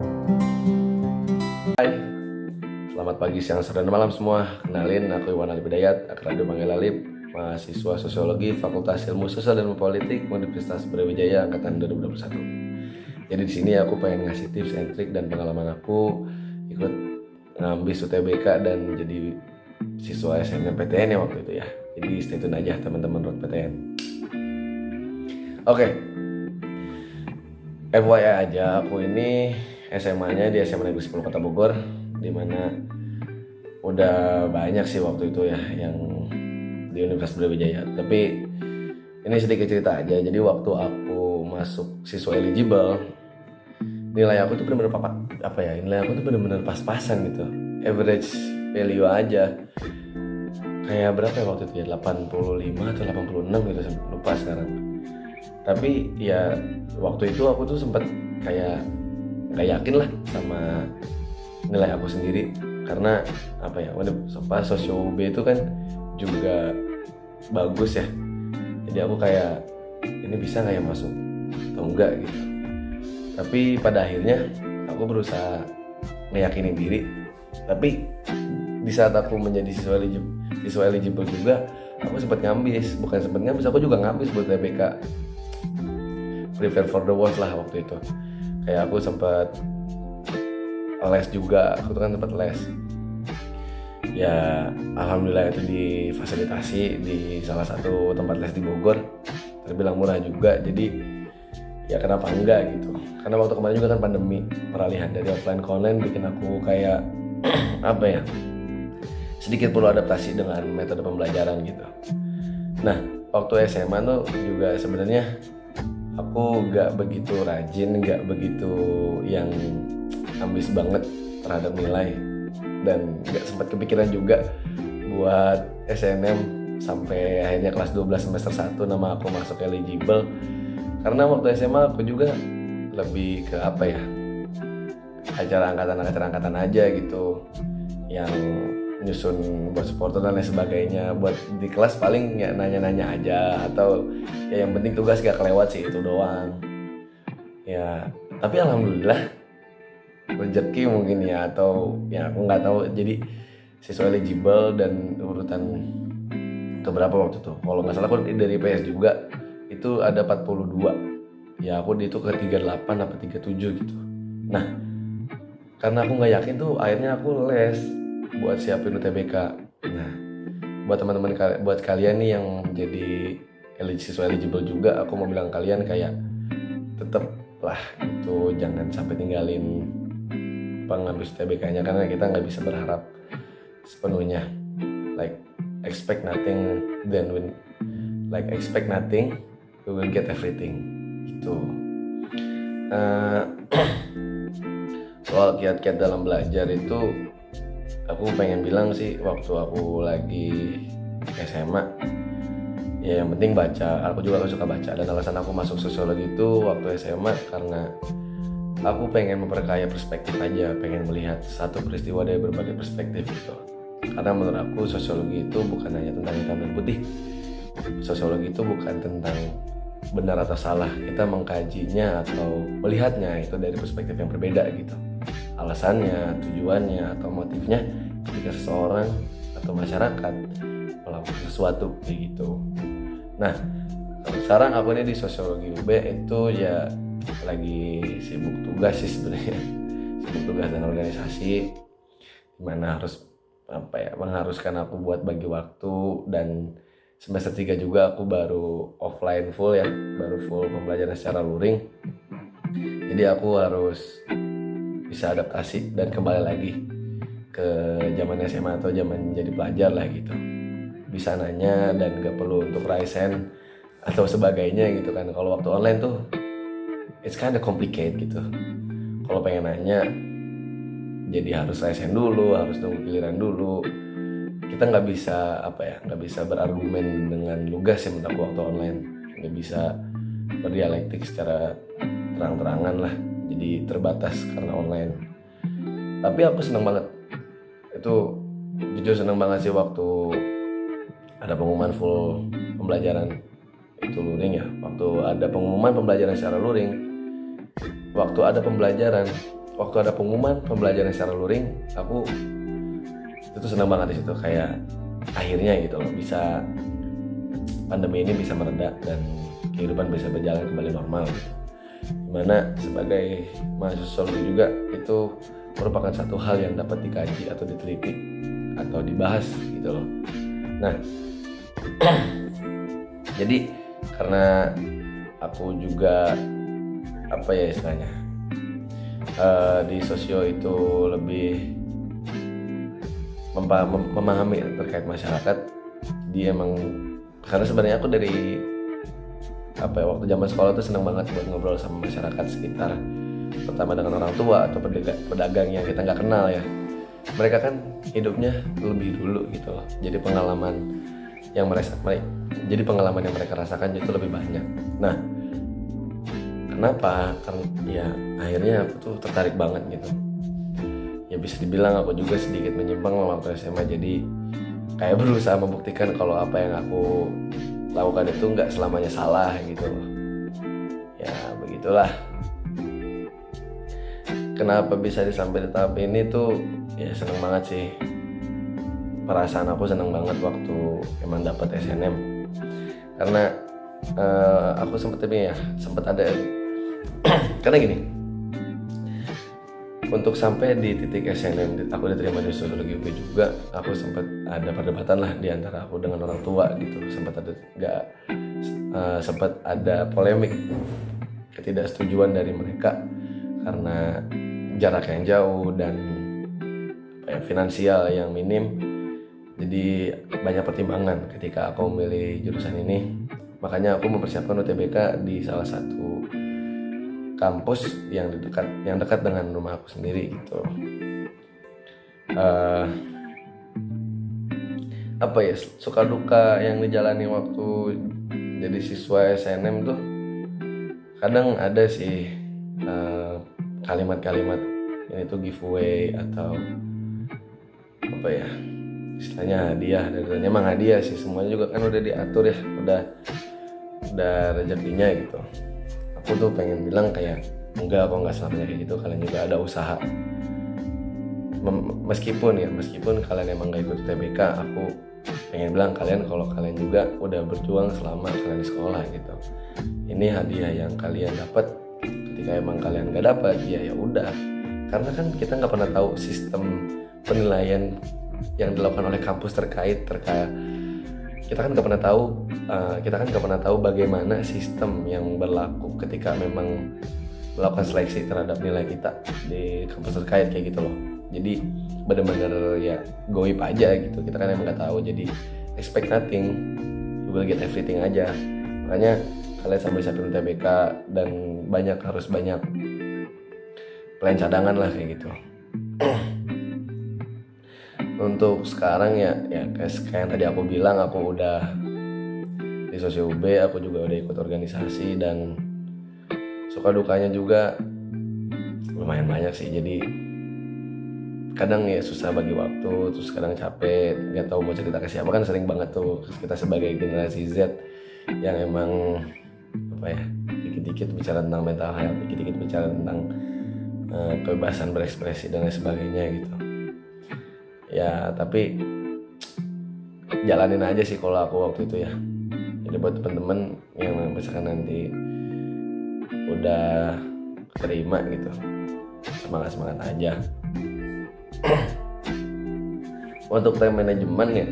Hai, selamat pagi, siang, sore, dan malam semua. Kenalin, aku Iwan Alip Hidayat, akrab dipanggil Alip, mahasiswa Sosiologi Fakultas Ilmu Sosial dan Politik Universitas Brawijaya angkatan 2021. Jadi di sini aku pengen ngasih tips and trick dan pengalaman aku ikut ngambis UTBK dan jadi siswa SNMPTN ya waktu itu ya. Jadi stay tune aja teman-teman Road PTN. Oke, FYI aja, aku ini SMA-nya di SMA Negeri 10 Kota Bogor, dimana udah banyak sih waktu itu ya yang di Universitas Brawijaya. Tapi ini sedikit cerita aja. Jadi waktu aku masuk siswa eligible, nilai aku tuh bener-bener nilai aku tuh bener-bener pas-pasan gitu, average value aja. Kayak berapa ya waktu itu ya, 85 atau 86 gitu, lupa sekarang. Tapi ya waktu itu aku tuh sempet kayak gak yakin lah sama nilai aku sendiri, karena sosio B itu kan juga bagus ya. Jadi aku kayak, ini bisa gak ya masuk atau enggak gitu. Tapi pada akhirnya aku berusaha ngeyakinin diri. Tapi di saat aku menjadi siswa eligible juga, aku sempat ngambis, aku juga ngambis buat TBK, prepare for the worst lah waktu itu. Kayak aku sempat les juga, aku tuh kan sempat les. Ya alhamdulillah itu difasilitasi di salah satu tempat les di Bogor, terbilang murah juga. Jadi ya kenapa enggak gitu. Karena waktu kemarin juga kan pandemi, peralihan dari offline ke online bikin aku kayak sedikit perlu adaptasi dengan metode pembelajaran gitu. Nah waktu SMA tuh juga sebenarnya aku gak begitu rajin, gak begitu yang ambis banget terhadap nilai, dan gak sempat kepikiran juga buat SNM sampai akhirnya kelas 12 semester 1 nama aku masuk eligible. Karena waktu SMA aku juga lebih ke acara angkatan aja gitu, yang nyusun buat supporter dan lain sebagainya. Buat di kelas paling ya nanya-nanya aja, atau ya yang penting tugas gak kelewat sih, itu doang ya. Tapi alhamdulillah rezeki mungkin ya, atau ya aku nggak tahu, jadi siswa eligible dan urutan keberapa waktu itu, kalau nggak salah aku dari PS juga itu ada 42 ya, aku di itu ke 38 apa 37 gitu. Nah karena aku nggak yakin tuh, akhirnya aku les buat siapin UTBK. Nah buat teman-teman, buat kalian nih yang jadi siswa eligible juga, aku mau bilang kalian kayak tetep lah itu, jangan sampai tinggalin pengambil UTBK-nya, karena kita nggak bisa berharap sepenuhnya. Expect nothing, we will get everything gitu. Soal kiat-kiat dalam belajar itu, aku pengen bilang sih, waktu aku lagi SMA ya yang penting baca. Aku juga suka baca, dan alasan aku masuk sosiologi itu waktu SMA karena aku pengen memperkaya perspektif aja, pengen melihat satu peristiwa dari berbagai perspektif gitu. Karena menurut aku sosiologi itu bukan hanya tentang hitam dan putih. Sosiologi itu bukan tentang benar atau salah, kita mengkajinya atau melihatnya itu dari perspektif yang berbeda gitu. Alasannya, tujuannya, atau motifnya ketika seseorang atau masyarakat melakukan sesuatu kayak gitu. Nah sekarang aku ini di sosiologi UB itu ya lagi sibuk tugas sih sebenarnya, sibuk tugas dan organisasi, dimana harus mengharuskan aku buat bagi waktu. Dan semester 3 juga aku baru offline full ya, baru full pembelajaran secara luring. Jadi aku harus bisa adaptasi dan kembali lagi ke zaman SMA atau zaman jadi pelajar lah gitu. Bisa nanya dan gak perlu untuk raise hand atau sebagainya gitu kan. Kalau waktu online tuh it's kind of complicated gitu. Kalau pengen nanya jadi harus raise hand dulu, harus nunggu giliran dulu. Kita nggak bisa berargumen dengan lugas ya menurut waktu online. Nggak bisa berdialektik secara terang-terangan lah, jadi terbatas karena online. Tapi aku seneng banget, itu jujur seneng banget sih waktu ada pengumuman full pembelajaran itu luring ya. Waktu ada pengumuman pembelajaran secara luring, waktu ada pembelajaran, waktu ada pengumuman pembelajaran secara luring, aku itu senang banget di situ, kayak akhirnya gitu loh bisa pandemi ini bisa mereda dan kehidupan bisa berjalan kembali normal gitu. Dimana sebagai mahasiswa juga itu merupakan satu hal yang dapat dikaji atau diteliti atau dibahas gitu loh. Nah jadi karena aku juga apa ya istilahnya di sosio itu lebih memahami terkait masyarakat, jadi emang karena sebenarnya aku dari waktu zaman sekolah tuh senang banget buat ngobrol sama masyarakat sekitar, terutama dengan orang tua atau pedagang yang kita nggak kenal ya. Mereka kan hidupnya lebih dulu gitu loh, jadi pengalaman yang mereka rasakan itu lebih banyak. Nah kenapa? Karena ya akhirnya aku tuh tertarik banget gitu. Ya bisa dibilang aku juga sedikit menyimpang waktu SMA, jadi kayak berusaha membuktikan kalau apa yang aku lakukan itu nggak selamanya salah gitu loh. Ya begitulah. Kenapa bisa sampai di tahap ini tuh ya seneng banget sih. Perasaan aku seneng banget waktu emang dapat SNM, karena aku sempat ada karena gini, untuk sampai di titik SNM aku diterima di sosiologi UP juga, aku sempat ada perdebatan lah di antara aku dengan orang tua gitu, sempat ada polemik ketidaksetujuan dari mereka karena jarak yang jauh dan finansial yang minim. Jadi banyak pertimbangan ketika aku memilih jurusan ini. Makanya aku mempersiapkan UTBK di salah satu kampus yang dekat dengan rumah aku sendiri gitu. Suka duka yang dijalani waktu jadi siswa SNM tuh kadang ada sih kalimat-kalimat ini tuh giveaway atau istilahnya hadiah, dan emang hadiah sih, semuanya juga kan udah diatur ya, udah rezekinya gitu. Aku tuh pengen bilang kayak enggak, kok nggak selamanya kayak gitu, kalian juga ada usaha. Meskipun kalian emang gak ikut TBK, aku pengen bilang kalau kalian juga udah berjuang selama kalian di sekolah gitu. Ini hadiah yang kalian dapat. Ketika emang kalian gak dapat, ya udah, karena kan kita nggak pernah tahu sistem penilaian yang dilakukan oleh kampus terkait kita kan nggak pernah tahu bagaimana sistem yang berlaku ketika memang melakukan seleksi terhadap nilai kita di kampus terkait kayak gitu loh. Jadi benar-benar ya goib aja gitu, kita kan emang nggak tahu, jadi expect nothing, you will get everything aja. Makanya kalian sambil siapin UTBK dan harus banyak plan cadangan lah kayak gitu. Untuk sekarang ya kayak yang tadi aku bilang, aku udah di Sosio UB, aku juga udah ikut organisasi, dan suka dukanya juga lumayan banyak sih. Jadi kadang ya susah bagi waktu, terus kadang capek, nggak tahu mau cerita ke siapa, kan sering banget tuh kita sebagai generasi Z yang emang dikit-dikit bicara tentang mental health, dikit-dikit bicara tentang kebebasan berekspresi dan lain sebagainya gitu. Ya tapi jalanin aja sih kalau aku waktu itu ya. Jadi buat teman-teman yang misalkan nanti udah terima gitu, semangat aja. Untuk time management ya,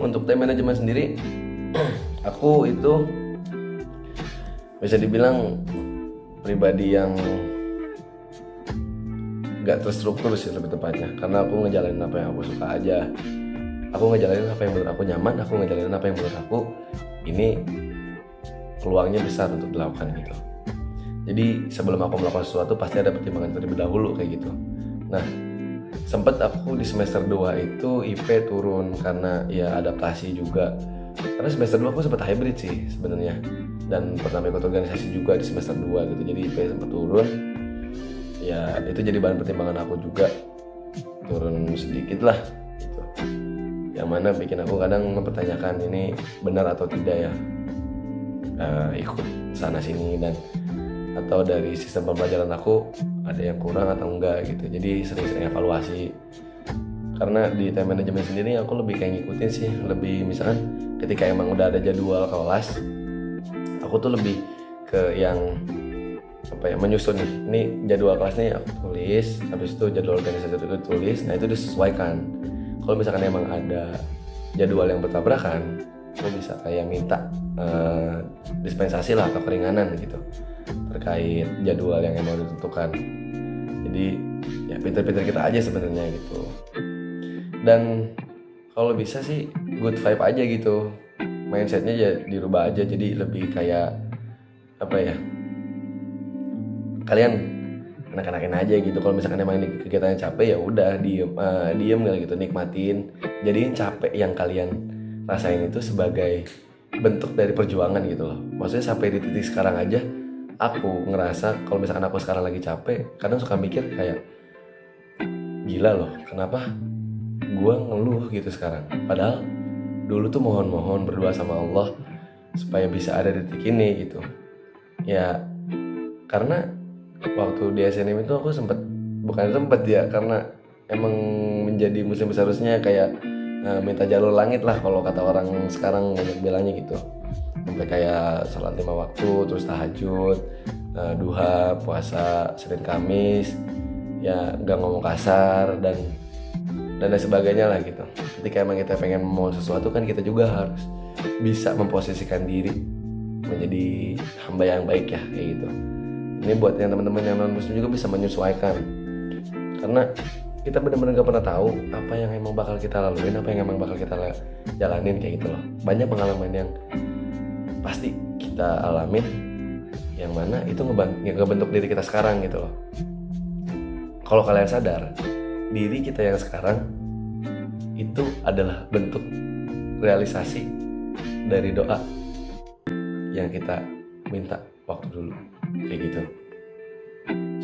untuk time management sendiri aku itu bisa dibilang pribadi yang gak terstruktur sih lebih tepatnya, karena aku ngejalanin apa yang aku suka aja. Aku ngejalanin apa yang menurut aku nyaman, aku ngejalanin apa yang menurut aku ini peluangnya besar untuk dilakukan gitu. Jadi sebelum aku melakukan sesuatu pasti ada pertimbangan terlebih dahulu kayak gitu. Nah sempet aku di semester 2 itu IP turun karena ya adaptasi juga, karena semester 2 aku sempat hybrid sih sebenarnya, dan pernah ikut organisasi juga di semester 2 gitu. Jadi IP sempat turun. Ya itu jadi bahan pertimbangan aku juga, turun sedikit lah gitu. Yang mana bikin aku kadang mempertanyakan ini benar atau tidak ya ikut sana sini, dan atau dari sistem pembelajaran aku ada yang kurang atau enggak gitu. Jadi sering-sering evaluasi. Karena di time management sendiri aku lebih kayak ngikutin sih, lebih misalkan ketika emang udah ada jadwal kelas, aku tuh lebih ke yang menyusun nih. Ini jadwal kelasnya aku tulis, habis itu jadwal organisasi itu tulis. Nah itu disesuaikan. Kalau misalkan emang ada jadwal yang bertabrakan, aku bisa kayak minta dispensasi lah atau keringanan gitu terkait jadwal yang emang ditentukan. Jadi ya pinter-pinter kita aja sebenarnya gitu. Dan kalau bisa sih good vibe aja gitu, mindsetnya ya dirubah aja, jadi lebih kayak kalian enak-enakin aja gitu. Kalau misalkan emang ini kegiatannya capek, ya udah diem gitu, nikmatin. Jadiin capek yang kalian rasain itu sebagai bentuk dari perjuangan gitu loh. Maksudnya sampai di titik sekarang aja aku ngerasa kalau misalkan aku sekarang lagi capek, kadang suka mikir kayak gila loh, kenapa gue ngeluh gitu sekarang, padahal dulu tuh mohon berdoa sama Allah supaya bisa ada di titik ini gitu. Ya karena waktu di SNM itu aku bukan sempet ya, karena emang menjadi muslim seharusnya kayak minta jalur langit lah kalau kata orang sekarang banyak bilangnya gitu. Sampai kayak sholat 5 waktu, terus tahajud, duha, puasa Senin Kamis, ya gak ngomong kasar dan lain sebagainya lah gitu. Ketika emang kita pengen mau sesuatu kan kita juga harus bisa memposisikan diri menjadi hamba yang baik ya, kayak gitu. Ini buat yang teman-teman yang non muslim juga bisa menyesuaikan, karena kita benar-benar gak pernah tahu apa yang emang bakal kita laluin, apa yang emang bakal kita jalanin, kayak gitu loh. Banyak pengalaman yang pasti kita alamin, yang mana itu ngebentuk diri kita sekarang gitu loh. Kalau kalian sadar, diri kita yang sekarang itu adalah bentuk realisasi dari doa yang kita minta waktu dulu, kayak gitu.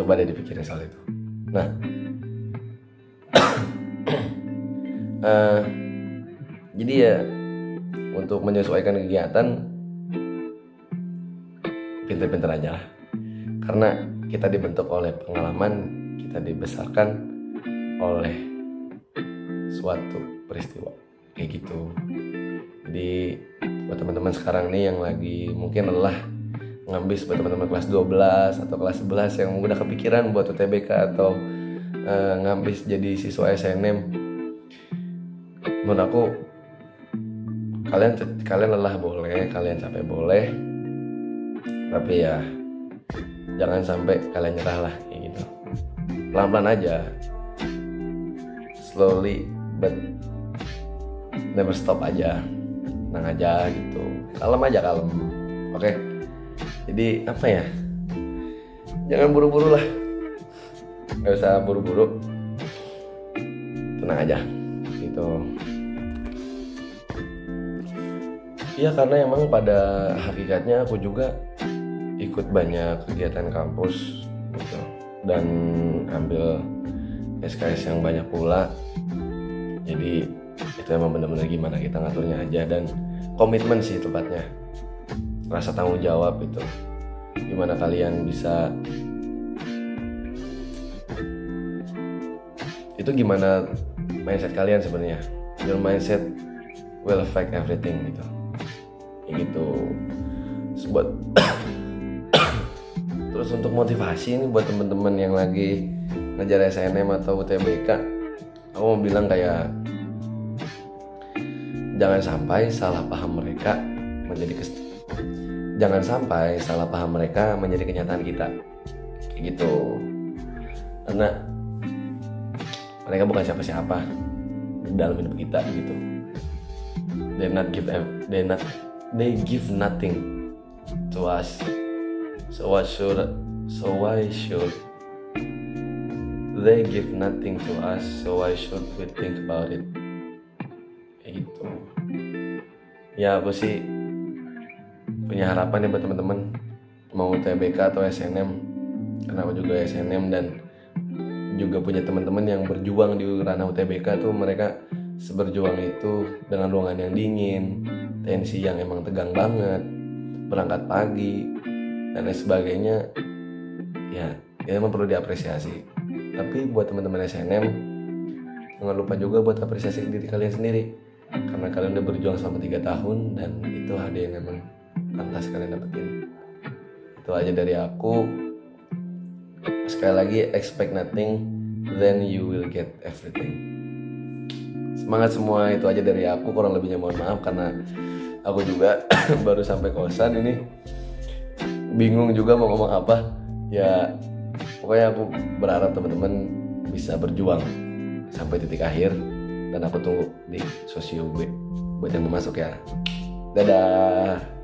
Coba deh dipikirin soal itu. Nah, jadi ya untuk menyesuaikan kegiatan pinter-pinter aja lah, karena kita dibentuk oleh pengalaman, kita dibesarkan oleh suatu peristiwa, kayak gitu. Jadi buat teman-teman sekarang nih yang lagi mungkin lelah ngambis, buat teman-teman kelas 12 atau kelas 11 yang udah kepikiran buat UTBK atau ngambis jadi siswa SNM, menurut aku kalian lelah boleh, kalian capek boleh, tapi ya jangan sampai kalian nyerah lah, kayak gitu. Pelan-pelan aja, slowly but never stop aja, tenang aja gitu, kalem. Oke? Jadi jangan buru-buru lah, gak usah buru-buru, tenang aja gitu. Iya, karena emang pada hakikatnya aku juga ikut banyak kegiatan kampus gitu, dan ambil SKS yang banyak pula. Jadi itu emang benar-benar gimana kita ngaturnya aja, dan komitmen sih tepatnya, rasa tanggung jawab itu. Gimana kalian bisa, itu gimana mindset kalian sebenarnya. Your mindset will affect everything gitu, kayak gitu. Buat terus untuk motivasi ini buat teman-teman yang lagi ngejar SNM atau UTBK, aku mau bilang kayak jangan sampai salah paham mereka menjadi kenyataan kita, kayak gitu. Karena mereka bukan siapa-siapa dalam hidup kita gitu. They give nothing to us. So why should they give nothing to us? So why should we think about it? Kayak gitu. Ya aku sih punya harapan ya buat teman-teman mau UTBK atau SNM, karena aku juga SNM dan juga punya teman-teman yang berjuang di ranah UTBK tuh. Mereka seberjuang itu dengan ruangan yang dingin, tensi yang emang tegang banget, berangkat pagi dan lain sebagainya. ya emang perlu diapresiasi. Tapi buat teman-teman SNM, jangan lupa juga buat apresiasi diri kalian sendiri, karena kalian udah berjuang selama 3 tahun dan itu hadiah yang memang pantas kalian dapetin. Itu aja dari aku. Sekali lagi, expect nothing, then you will get everything. Semangat semua, itu aja dari aku. Kurang lebihnya mohon maaf karena aku juga baru sampai kosan ini, bingung juga mau ngomong apa. Ya pokoknya aku berharap teman-teman bisa berjuang sampai titik akhir, dan aku tunggu di Sosio B buat yang mau masuk ya. Dadah.